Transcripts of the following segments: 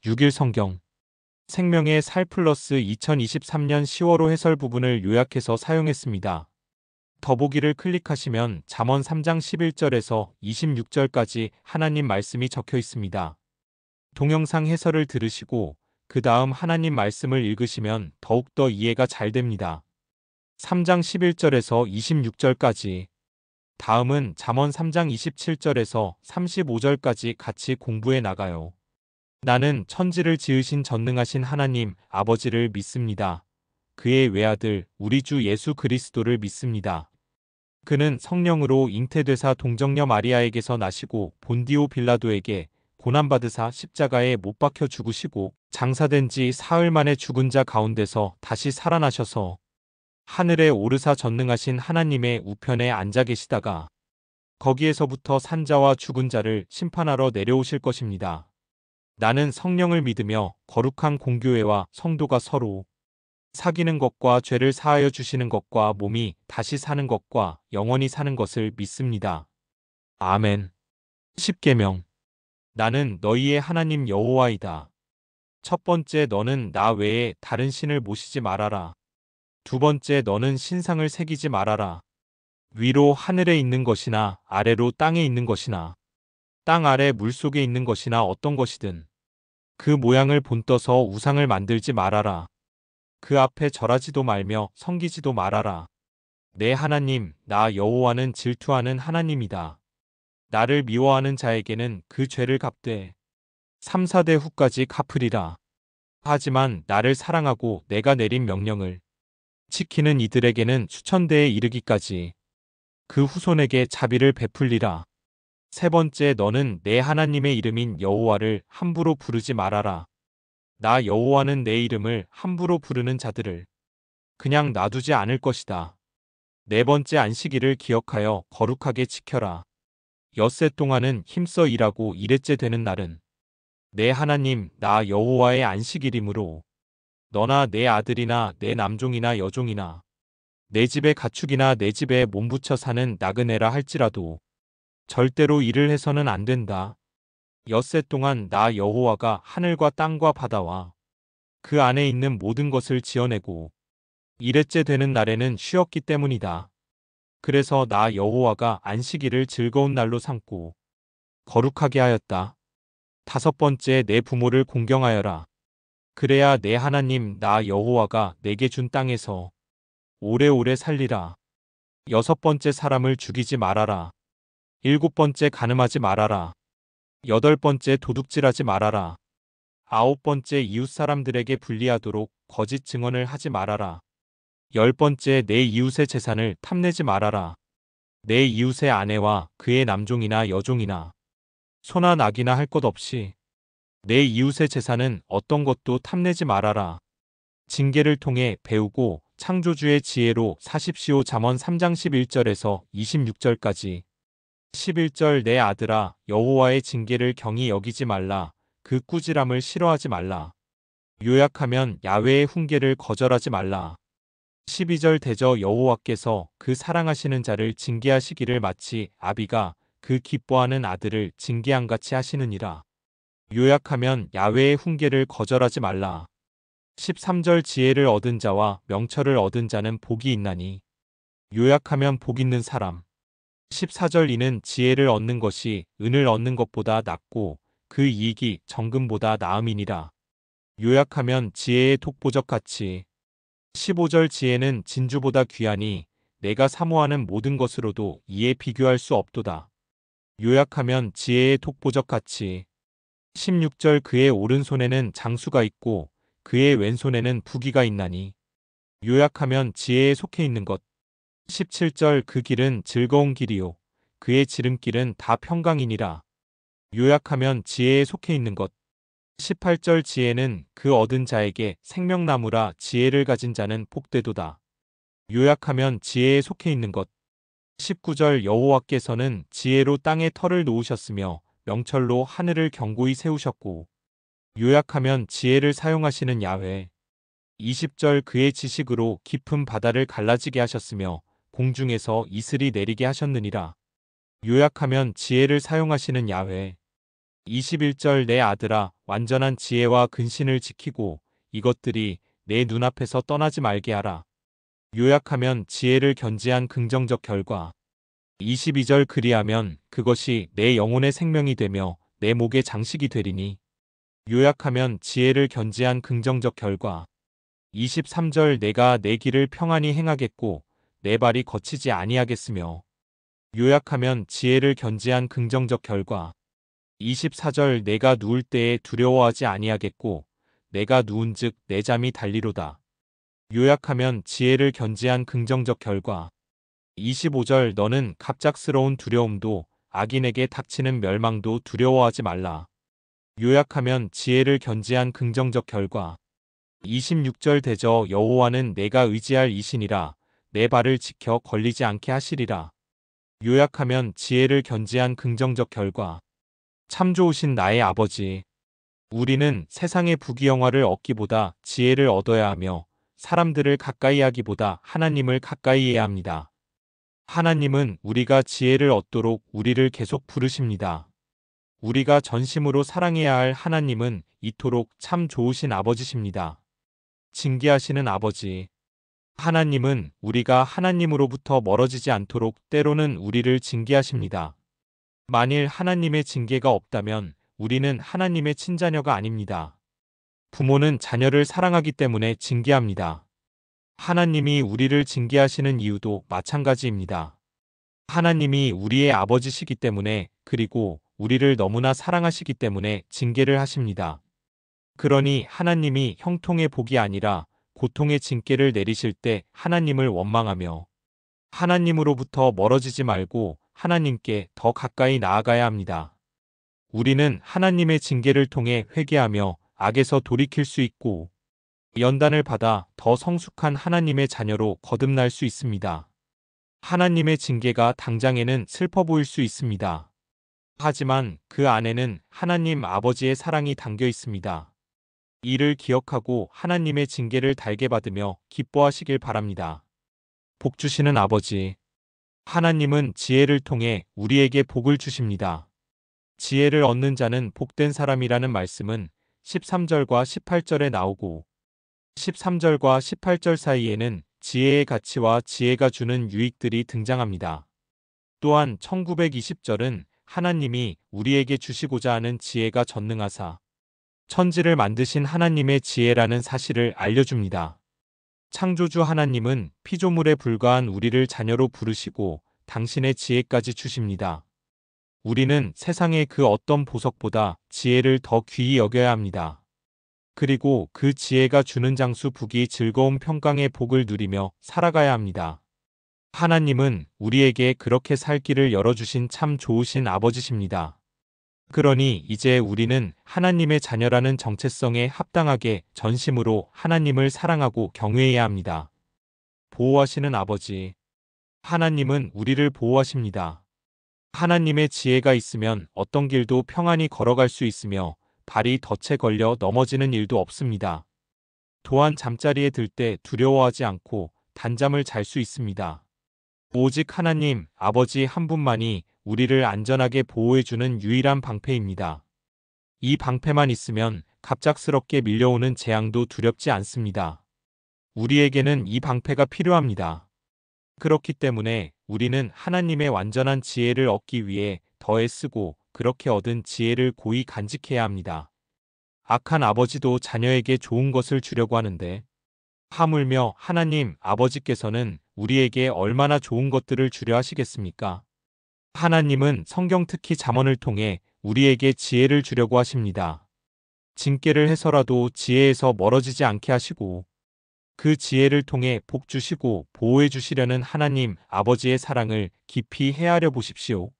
6일 성경 생명의 살 플러스 2023년 10월호 해설 부분을 요약해서 사용했습니다. 더보기를 클릭하시면 잠언 3장 11절에서 26절까지 하나님 말씀이 적혀 있습니다. 동영상 해설을 들으시고 그 다음 하나님 말씀을 읽으시면 더욱더 이해가 잘 됩니다. 3장 11절에서 26절까지 다음은 잠언 3장 27절에서 35절까지 같이 공부해 나가요. 나는 천지를 지으신 전능하신 하나님 아버지를 믿습니다. 그의 외아들 우리 주 예수 그리스도를 믿습니다. 그는 성령으로 잉태되사 동정녀 마리아에게서 나시고 본디오 빌라도에게 고난받으사 십자가에 못 박혀 죽으시고 장사된 지 사흘 만에 죽은 자 가운데서 다시 살아나셔서 하늘에 오르사 전능하신 하나님의 우편에 앉아 계시다가 거기에서부터 산자와 죽은 자를 심판하러 내려오실 것입니다. 나는 성령을 믿으며 거룩한 공교회와 성도가 서로 사귀는 것과 죄를 사하여 주시는 것과 몸이 다시 사는 것과 영원히 사는 것을 믿습니다. 아멘. 10계명 나는 너희의 하나님 여호와이다. 첫 번째 너는 나 외에 다른 신을 모시지 말아라. 두 번째 너는 신상을 새기지 말아라. 위로 하늘에 있는 것이나 아래로 땅에 있는 것이나 땅 아래 물속에 있는 것이나 어떤 것이든 그 모양을 본떠서 우상을 만들지 말아라. 그 앞에 절하지도 말며 섬기지도 말아라. 내 하나님 나 여호와는 질투하는 하나님이다. 나를 미워하는 자에게는 그 죄를 갚되 3, 4대 후까지 갚으리라. 하지만 나를 사랑하고 내가 내린 명령을 지키는 이들에게는 수천대에 이르기까지 그 후손에게 자비를 베풀리라. 세 번째 너는 내 하나님의 이름인 여호와를 함부로 부르지 말아라. 나 여호와는 내 이름을 함부로 부르는 자들을 그냥 놔두지 않을 것이다. 네 번째 안식일을 기억하여 거룩하게 지켜라. 엿새 동안은 힘써 일하고 일회째 되는 날은 내 하나님 나 여호와의 안식일이므로 너나 내 아들이나 내 남종이나 여종이나 내 집의 가축이나 내 집에 몸붙여 사는 나그네라 할지라도 절대로 일을 해서는 안 된다. 엿새 동안 나 여호와가 하늘과 땅과 바다와 그 안에 있는 모든 것을 지어내고 일회째 되는 날에는 쉬었기 때문이다. 그래서 나 여호와가 안식일을 즐거운 날로 삼고 거룩하게 하였다. 다섯 번째 내 부모를 공경하여라. 그래야 내 하나님 나 여호와가 내게 준 땅에서 오래오래 살리라. 여섯 번째 사람을 죽이지 말아라. 일곱 번째 간음하지 말아라. 여덟 번째 도둑질하지 말아라. 아홉 번째 이웃 사람들에게 불리하도록 거짓 증언을 하지 말아라. 열 번째 내 이웃의 재산을 탐내지 말아라. 내 이웃의 아내와 그의 남종이나 여종이나 소나 낙이나 할 것 없이 내 이웃의 재산은 어떤 것도 탐내지 말아라. 징계를 통해 배우고 창조주의 지혜로 사십시오. 잠언 3장 11절에서 26절까지 11절 내 아들아 여호와의 징계를 경히 여기지 말라. 그 꾸지람을 싫어하지 말라. 요약하면 야훼의 훈계를 거절하지 말라. 12절 대저 여호와께서 그 사랑하시는 자를 징계하시기를 마치 아비가 그 기뻐하는 아들을 징계함같이 하시느니라. 요약하면 야훼의 훈계를 거절하지 말라. 13절 지혜를 얻은 자와 명철을 얻은 자는 복이 있나니 요약하면 복 있는 사람. 14절 이는 지혜를 얻는 것이 은을 얻는 것보다 낫고 그 이익이 정금보다 나음이니라. 요약하면 지혜의 독보적같이 15절 지혜는 진주보다 귀하니 내가 사모하는 모든 것으로도 이에 비교할 수 없도다. 요약하면 지혜의 독보적같이 16절 그의 오른손에는 장수가 있고 그의 왼손에는 부귀가 있나니 요약하면 지혜에 속해 있는 것. 17절 그 길은 즐거운 길이요 그의 지름길은 다 평강이니라. 요약하면 지혜에 속해 있는 것. 18절 지혜는 그 얻은 자에게 생명나무라 지혜를 가진 자는 복되도다. 요약하면 지혜에 속해 있는 것. 19절 여호와께서는 지혜로 땅에 터를 놓으셨으며 명철로 하늘을 견고히 세우셨고 요약하면 지혜를 사용하시는 야훼. 20절 그의 지식으로 깊은 바다를 갈라지게 하셨으며 공중에서 이슬이 내리게 하셨느니라. 요약하면 지혜를 사용하시는 야훼. 21절 내 아들아 완전한 지혜와 근신을 지키고 이것들이 내 눈앞에서 떠나지 말게 하라. 요약하면 지혜를 견지한 긍정적 결과. 22절 그리하면 그것이 내 영혼의 생명이 되며 내 목의 장식이 되리니. 요약하면 지혜를 견지한 긍정적 결과. 23절 내가 내 길을 평안히 행하겠고 내 발이 거치지 아니하겠으며. 요약하면 지혜를 견지한 긍정적 결과. 24절 내가 누울 때에 두려워하지 아니하겠고 내가 누운즉 내 잠이 달리로다. 요약하면 지혜를 견지한 긍정적 결과. 25절 너는 갑작스러운 두려움도 악인에게 닥치는 멸망도 두려워하지 말라. 요약하면 지혜를 견지한 긍정적 결과. 26절 대저 여호와는 내가 의지할 이신이라 내 발을 지켜 걸리지 않게 하시리라. 요약하면 지혜를 견지한 긍정적 결과. 참 좋으신 나의 아버지. 우리는 세상의 부귀영화를 얻기보다 지혜를 얻어야 하며 사람들을 가까이 하기보다 하나님을 가까이 해야 합니다. 하나님은 우리가 지혜를 얻도록 우리를 계속 부르십니다. 우리가 전심으로 사랑해야 할 하나님은 이토록 참 좋으신 아버지십니다. 징계하시는 아버지. 하나님은 우리가 하나님으로부터 멀어지지 않도록 때로는 우리를 징계하십니다. 만일 하나님의 징계가 없다면 우리는 하나님의 친자녀가 아닙니다. 부모는 자녀를 사랑하기 때문에 징계합니다. 하나님이 우리를 징계하시는 이유도 마찬가지입니다. 하나님이 우리의 아버지시기 때문에 그리고 우리를 너무나 사랑하시기 때문에 징계를 하십니다. 그러니 하나님이 형통의 복이 아니라 고통의 징계를 내리실 때 하나님을 원망하며 하나님으로부터 멀어지지 말고 하나님께 더 가까이 나아가야 합니다. 우리는 하나님의 징계를 통해 회개하며 악에서 돌이킬 수 있고 연단을 받아 더 성숙한 하나님의 자녀로 거듭날 수 있습니다. 하나님의 징계가 당장에는 슬퍼 보일 수 있습니다. 하지만 그 안에는 하나님 아버지의 사랑이 담겨 있습니다. 이를 기억하고 하나님의 징계를 달게 받으며 기뻐하시길 바랍니다. 복 주시는 아버지. 하나님은 지혜를 통해 우리에게 복을 주십니다. 지혜를 얻는 자는 복된 사람이라는 말씀은 13절과 18절에 나오고 13절과 18절 사이에는 지혜의 가치와 지혜가 주는 유익들이 등장합니다. 또한 1920절은 하나님이 우리에게 주시고자 하는 지혜가 전능하사 천지를 만드신 하나님의 지혜라는 사실을 알려줍니다. 창조주 하나님은 피조물에 불과한 우리를 자녀로 부르시고 당신의 지혜까지 주십니다. 우리는 세상의 그 어떤 보석보다 지혜를 더 귀히 여겨야 합니다. 그리고 그 지혜가 주는 장수 부귀 즐거움 평강의 복을 누리며 살아가야 합니다. 하나님은 우리에게 그렇게 살 길을 열어주신 참 좋으신 아버지십니다. 그러니 이제 우리는 하나님의 자녀라는 정체성에 합당하게 전심으로 하나님을 사랑하고 경외해야 합니다. 보호하시는 아버지. 하나님은 우리를 보호하십니다. 하나님의 지혜가 있으면 어떤 길도 평안히 걸어갈 수 있으며 발이 덫에 걸려 넘어지는 일도 없습니다. 또한 잠자리에 들 때 두려워하지 않고 단잠을 잘 수 있습니다. 오직 하나님, 아버지 한 분만이 우리를 안전하게 보호해주는 유일한 방패입니다. 이 방패만 있으면 갑작스럽게 밀려오는 재앙도 두렵지 않습니다. 우리에게는 이 방패가 필요합니다. 그렇기 때문에 우리는 하나님의 완전한 지혜를 얻기 위해 더 애쓰고 그렇게 얻은 지혜를 고이 간직해야 합니다. 악한 아버지도 자녀에게 좋은 것을 주려고 하는데 하물며 하나님 아버지께서는 우리에게 얼마나 좋은 것들을 주려 하시겠습니까? 하나님은 성경 특히 잠언을 통해 우리에게 지혜를 주려고 하십니다. 징계를 해서라도 지혜에서 멀어지지 않게 하시고 그 지혜를 통해 복 주시고 보호해 주시려는 하나님 아버지의 사랑을 깊이 헤아려 보십시오.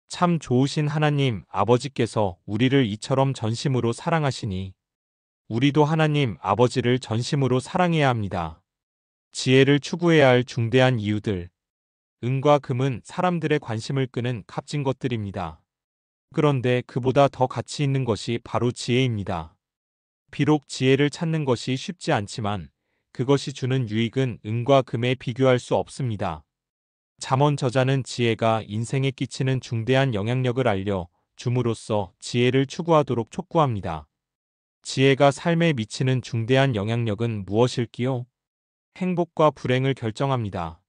참 좋으신 하나님 아버지께서 우리를 이처럼 전심으로 사랑하시니 우리도 하나님 아버지를 전심으로 사랑해야 합니다. 지혜를 추구해야 할 중대한 이유들. 은과 금은 사람들의 관심을 끄는 값진 것들입니다. 그런데 그보다 더 가치 있는 것이 바로 지혜입니다. 비록 지혜를 찾는 것이 쉽지 않지만 그것이 주는 유익은 은과 금에 비교할 수 없습니다. 잠언 저자는 지혜가 인생에 끼치는 중대한 영향력을 알려 줌으로써 지혜를 추구하도록 촉구합니다. 지혜가 삶에 미치는 중대한 영향력은 무엇일까요? 행복과 불행을 결정합니다.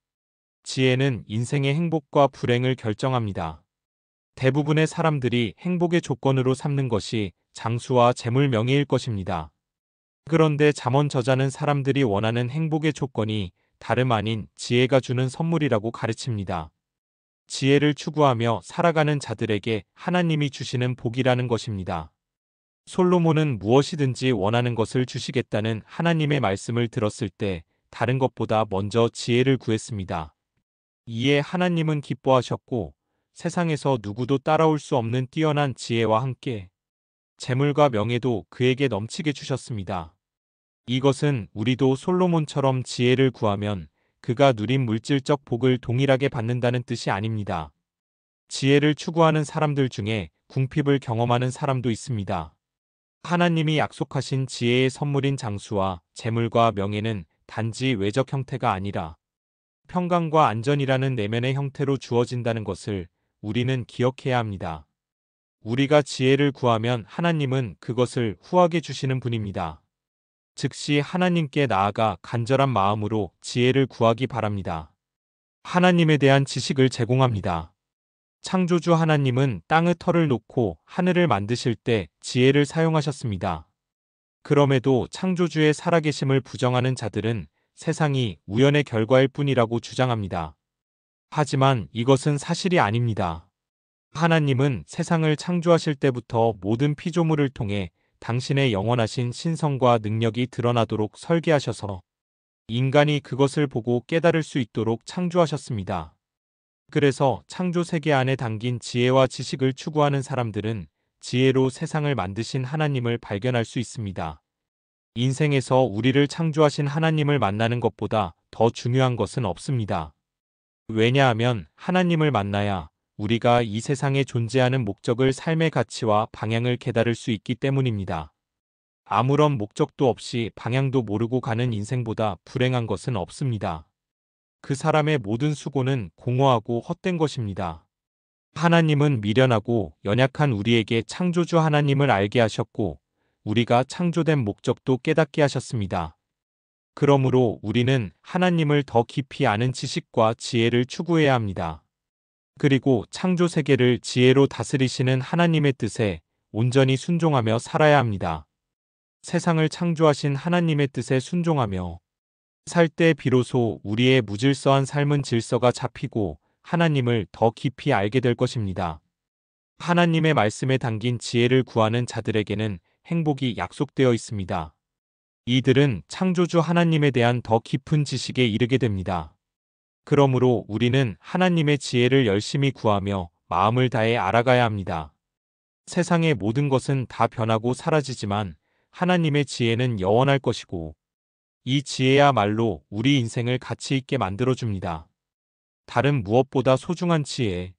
지혜는 인생의 행복과 불행을 결정합니다. 대부분의 사람들이 행복의 조건으로 삼는 것이 장수와 재물 명예일 것입니다. 그런데 잠언 저자는 사람들이 원하는 행복의 조건이 다름 아닌 지혜가 주는 선물이라고 가르칩니다. 지혜를 추구하며 살아가는 자들에게 하나님이 주시는 복이라는 것입니다. 솔로몬은 무엇이든지 원하는 것을 주시겠다는 하나님의 말씀을 들었을 때 다른 것보다 먼저 지혜를 구했습니다. 이에 하나님은 기뻐하셨고 세상에서 누구도 따라올 수 없는 뛰어난 지혜와 함께 재물과 명예도 그에게 넘치게 주셨습니다. 이것은 우리도 솔로몬처럼 지혜를 구하면 그가 누린 물질적 복을 동일하게 받는다는 뜻이 아닙니다. 지혜를 추구하는 사람들 중에 궁핍을 경험하는 사람도 있습니다. 하나님이 약속하신 지혜의 선물인 장수와 재물과 명예는 단지 외적 형태가 아니라 평강과 안전이라는 내면의 형태로 주어진다는 것을 우리는 기억해야 합니다. 우리가 지혜를 구하면 하나님은 그것을 후하게 주시는 분입니다. 즉시 하나님께 나아가 간절한 마음으로 지혜를 구하기 바랍니다. 하나님에 대한 지식을 제공합니다. 창조주 하나님은 땅의 털을 놓고 하늘을 만드실 때 지혜를 사용하셨습니다. 그럼에도 창조주의 살아계심을 부정하는 자들은 세상이 우연의 결과일 뿐이라고 주장합니다. 하지만 이것은 사실이 아닙니다. 하나님은 세상을 창조하실 때부터 모든 피조물을 통해 당신의 영원하신 신성과 능력이 드러나도록 설계하셔서 인간이 그것을 보고 깨달을 수 있도록 창조하셨습니다. 그래서 창조 세계 안에 담긴 지혜와 지식을 추구하는 사람들은 지혜로 세상을 만드신 하나님을 발견할 수 있습니다. 인생에서 우리를 창조하신 하나님을 만나는 것보다 더 중요한 것은 없습니다. 왜냐하면 하나님을 만나야 우리가 이 세상에 존재하는 목적을 삶의 가치와 방향을 깨달을 수 있기 때문입니다. 아무런 목적도 없이 방향도 모르고 가는 인생보다 불행한 것은 없습니다. 그 사람의 모든 수고는 공허하고 헛된 것입니다. 하나님은 미련하고 연약한 우리에게 창조주 하나님을 알게 하셨고 우리가 창조된 목적도 깨닫게 하셨습니다. 그러므로 우리는 하나님을 더 깊이 아는 지식과 지혜를 추구해야 합니다. 그리고 창조 세계를 지혜로 다스리시는 하나님의 뜻에 온전히 순종하며 살아야 합니다. 세상을 창조하신 하나님의 뜻에 순종하며 살 때 비로소 우리의 무질서한 삶은 질서가 잡히고 하나님을 더 깊이 알게 될 것입니다. 하나님의 말씀에 담긴 지혜를 구하는 자들에게는 행복이 약속되어 있습니다. 이들은 창조주 하나님에 대한 더 깊은 지식에 이르게 됩니다. 그러므로 우리는 하나님의 지혜를 열심히 구하며 마음을 다해 알아가야 합니다. 세상의 모든 것은 다 변하고 사라지지만 하나님의 지혜는 영원할 것이고 이 지혜야말로 우리 인생을 가치 있게 만들어줍니다. 다른 무엇보다 소중한 지혜.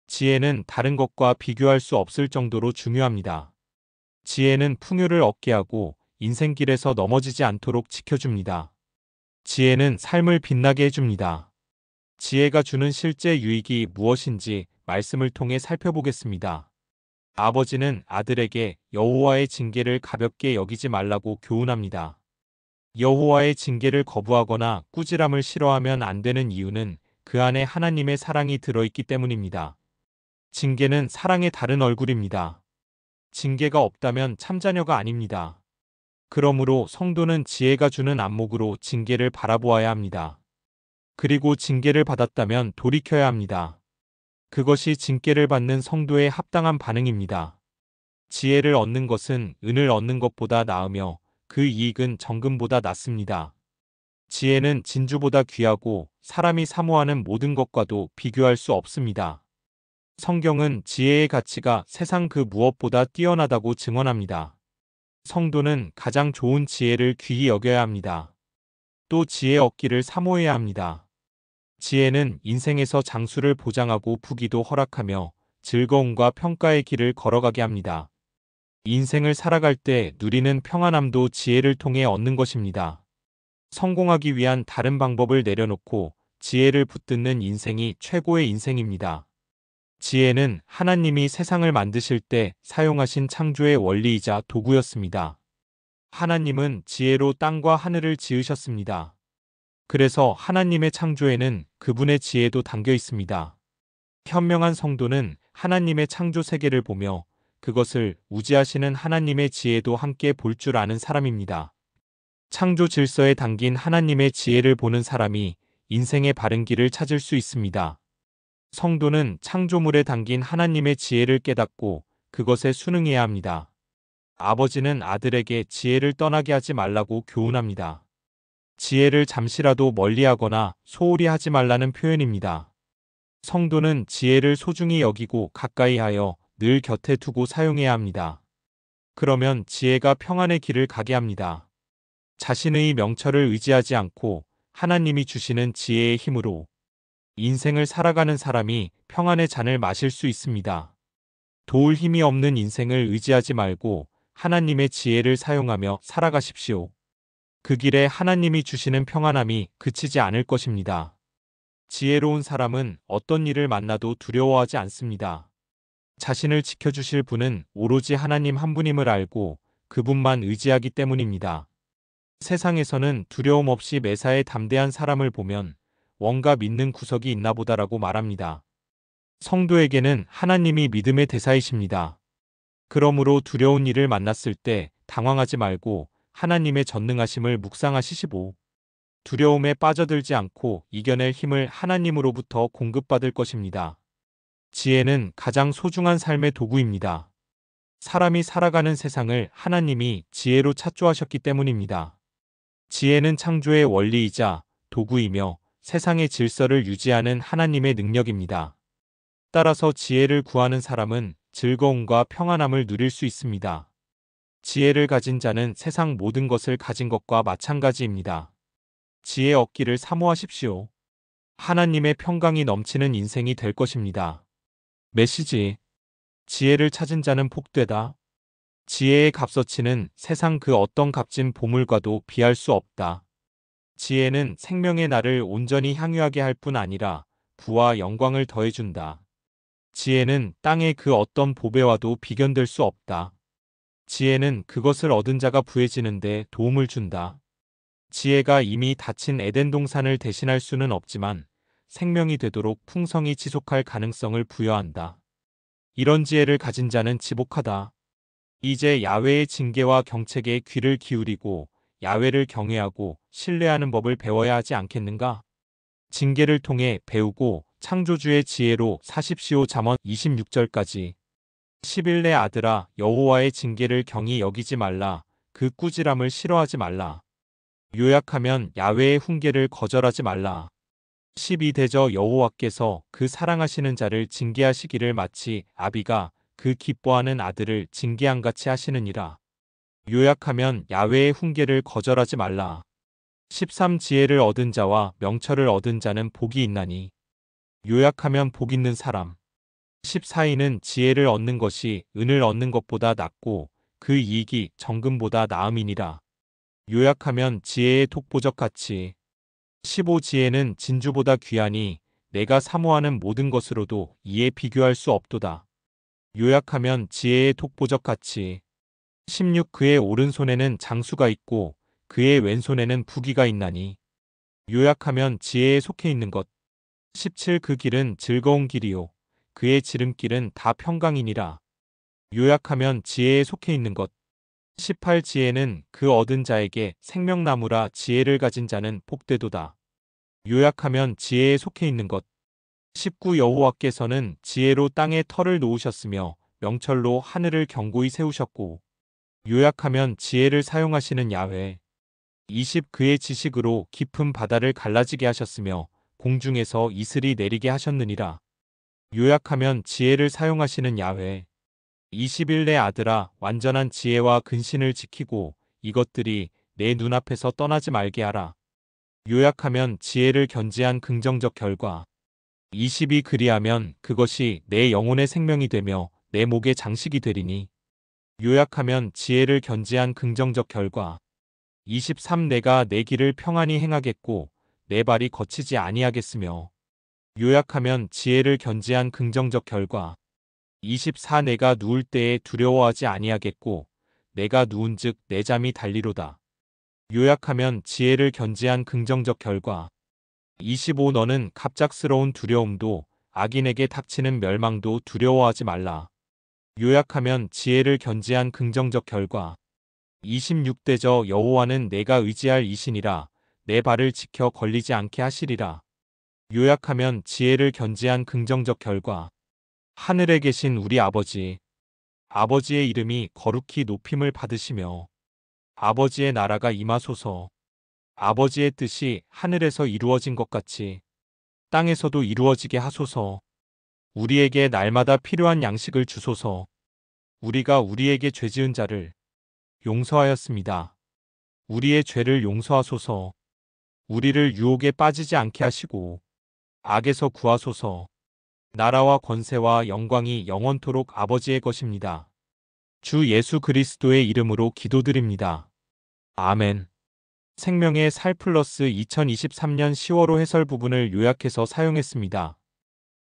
지혜는 다른 것과 비교할 수 없을 정도로 중요합니다. 지혜는 풍요를 얻게 하고 인생길에서 넘어지지 않도록 지켜줍니다. 지혜는 삶을 빛나게 해줍니다. 지혜가 주는 실제 유익이 무엇인지 말씀을 통해 살펴보겠습니다. 아버지는 아들에게 여호와의 징계를 가볍게 여기지 말라고 교훈합니다. 여호와의 징계를 거부하거나 꾸지람을 싫어하면 안 되는 이유는 그 안에 하나님의 사랑이 들어있기 때문입니다. 징계는 사랑의 다른 얼굴입니다. 징계가 없다면 참자녀가 아닙니다. 그러므로 성도는 지혜가 주는 안목으로 징계를 바라보아야 합니다. 그리고 징계를 받았다면 돌이켜야 합니다. 그것이 징계를 받는 성도의 합당한 반응입니다. 지혜를 얻는 것은 은을 얻는 것보다 나으며 그 이익은 정금보다 낫습니다. 지혜는 진주보다 귀하고 사람이 사모하는 모든 것과도 비교할 수 없습니다. 성경은 지혜의 가치가 세상 그 무엇보다 뛰어나다고 증언합니다. 성도는 가장 좋은 지혜를 귀히 여겨야 합니다. 또 지혜 얻기를 사모해야 합니다. 지혜는 인생에서 장수를 보장하고 부귀도 허락하며 즐거움과 평가의 길을 걸어가게 합니다. 인생을 살아갈 때 누리는 평안함도 지혜를 통해 얻는 것입니다. 성공하기 위한 다른 방법을 내려놓고 지혜를 붙드는 인생이 최고의 인생입니다. 지혜는 하나님이 세상을 만드실 때 사용하신 창조의 원리이자 도구였습니다. 하나님은 지혜로 땅과 하늘을 지으셨습니다. 그래서 하나님의 창조에는 그분의 지혜도 담겨 있습니다. 현명한 성도는 하나님의 창조 세계를 보며 그것을 우지하시는 하나님의 지혜도 함께 볼 줄 아는 사람입니다. 창조 질서에 담긴 하나님의 지혜를 보는 사람이 인생의 바른 길을 찾을 수 있습니다. 성도는 창조물에 담긴 하나님의 지혜를 깨닫고 그것에 순응해야 합니다. 아버지는 아들에게 지혜를 떠나게 하지 말라고 교훈합니다. 지혜를 잠시라도 멀리하거나 소홀히 하지 말라는 표현입니다. 성도는 지혜를 소중히 여기고 가까이 하여 늘 곁에 두고 사용해야 합니다. 그러면 지혜가 평안의 길을 가게 합니다. 자신의 명철을 의지하지 않고 하나님이 주시는 지혜의 힘으로 인생을 살아가는 사람이 평안의 잔을 마실 수 있습니다. 도울 힘이 없는 인생을 의지하지 말고 하나님의 지혜를 사용하며 살아가십시오. 그 길에 하나님이 주시는 평안함이 그치지 않을 것입니다. 지혜로운 사람은 어떤 일을 만나도 두려워하지 않습니다. 자신을 지켜주실 분은 오로지 하나님 한 분임을 알고 그분만 의지하기 때문입니다. 세상에서는 두려움 없이 매사에 담대한 사람을 보면 뭔가 믿는 구석이 있나 보다라고 말합니다. 성도에게는 하나님이 믿음의 대사이십니다. 그러므로 두려운 일을 만났을 때 당황하지 말고 하나님의 전능하심을 묵상하시시고 두려움에 빠져들지 않고 이겨낼 힘을 하나님으로부터 공급받을 것입니다. 지혜는 가장 소중한 삶의 도구입니다. 사람이 살아가는 세상을 하나님이 지혜로 창조하셨기 때문입니다. 지혜는 창조의 원리이자 도구이며 세상의 질서를 유지하는 하나님의 능력입니다. 따라서 지혜를 구하는 사람은 즐거움과 평안함을 누릴 수 있습니다. 지혜를 가진 자는 세상 모든 것을 가진 것과 마찬가지입니다. 지혜 얻기를 사모하십시오. 하나님의 평강이 넘치는 인생이 될 것입니다. 메시지. 지혜를 찾은 자는 복되다. 지혜의 값어치는 세상 그 어떤 값진 보물과도 비할 수 없다. 지혜는 생명의 날을 온전히 향유하게 할 뿐 아니라 부와 영광을 더해준다. 지혜는 땅의 그 어떤 보배와도 비견될 수 없다. 지혜는 그것을 얻은 자가 부해지는데 도움을 준다. 지혜가 이미 닫힌 에덴 동산을 대신할 수는 없지만 생명이 되도록 풍성히 지속할 가능성을 부여한다. 이런 지혜를 가진 자는 지복하다. 이제 야훼의 징계와 경책에 귀를 기울이고 야훼를 경외하고 신뢰하는 법을 배워야 하지 않겠는가? 징계를 통해 배우고 창조주의 지혜로 사십시오. 잠언 26절까지. 11내 아들아 여호와의 징계를 경히 여기지 말라. 그 꾸지람을 싫어하지 말라. 요약하면 야훼의 훈계를 거절하지 말라. 12대저 여호와께서 그 사랑하시는 자를 징계하시기를 마치 아비가 그 기뻐하는 아들을 징계함같이 하시느니라. 요약하면 야훼의 훈계를 거절하지 말라. 13 지혜를 얻은 자와 명철을 얻은 자는 복이 있나니. 요약하면 복 있는 사람. 14이는 지혜를 얻는 것이 은을 얻는 것보다 낫고 그 이익이 정금보다 나음이니라. 요약하면 지혜의 독보적 가치. 15 지혜는 진주보다 귀하니 내가 사모하는 모든 것으로도 이에 비교할 수 없도다. 요약하면 지혜의 독보적 가치. 16 그의 오른손에는 장수가 있고 그의 왼손에는 부귀가 있나니. 요약하면 지혜에 속해 있는 것. 17 그 길은 즐거운 길이요 그의 지름길은 다 평강이니라. 요약하면 지혜에 속해 있는 것. 18 지혜는 그 얻은 자에게 생명나무라 지혜를 가진 자는 복되도다. 요약하면 지혜에 속해 있는 것. 19 여호와께서는 지혜로 땅에 터를 놓으셨으며 명철로 하늘을 견고히 세우셨고. 요약하면 지혜를 사용하시는 야훼. 20 그의 지식으로 깊은 바다를 갈라지게 하셨으며 공중에서 이슬이 내리게 하셨느니라. 요약하면 지혜를 사용하시는 야훼. 21 내 아들아 완전한 지혜와 근신을 지키고 이것들이 내 눈앞에서 떠나지 말게 하라. 요약하면 지혜를 견지한 긍정적 결과. 22 그리하면 그것이 내 영혼의 생명이 되며 내 목의 장식이 되리니. 요약하면 지혜를 견지한 긍정적 결과. 23 내가 내 길을 평안히 행하겠고 내 발이 거치지 아니하겠으며. 요약하면 지혜를 견지한 긍정적 결과. 24 내가 누울 때에 두려워하지 아니하겠고 내가 누운즉 내 잠이 달리로다. 요약하면 지혜를 견지한 긍정적 결과. 25 너는 갑작스러운 두려움도 악인에게 닥치는 멸망도 두려워하지 말라. 요약하면 지혜를 견지한 긍정적 결과. 26 대저 여호와는 내가 의지할 이신이라 내 발을 지켜 걸리지 않게 하시리라. 요약하면 지혜를 견지한 긍정적 결과. 하늘에 계신 우리 아버지. 아버지의 이름이 거룩히 높임을 받으시며 아버지의 나라가 임하소서. 아버지의 뜻이 하늘에서 이루어진 것 같이 땅에서도 이루어지게 하소서. 우리에게 날마다 필요한 양식을 주소서. 우리가 우리에게 죄지은 자를 용서하였습니다. 우리의 죄를 용서하소서. 우리를 유혹에 빠지지 않게 하시고 악에서 구하소서. 나라와 권세와 영광이 영원토록 아버지의 것입니다. 주 예수 그리스도의 이름으로 기도드립니다. 아멘. 생명의 살 플러스 2023년 10월호 해설 부분을 요약해서 사용했습니다.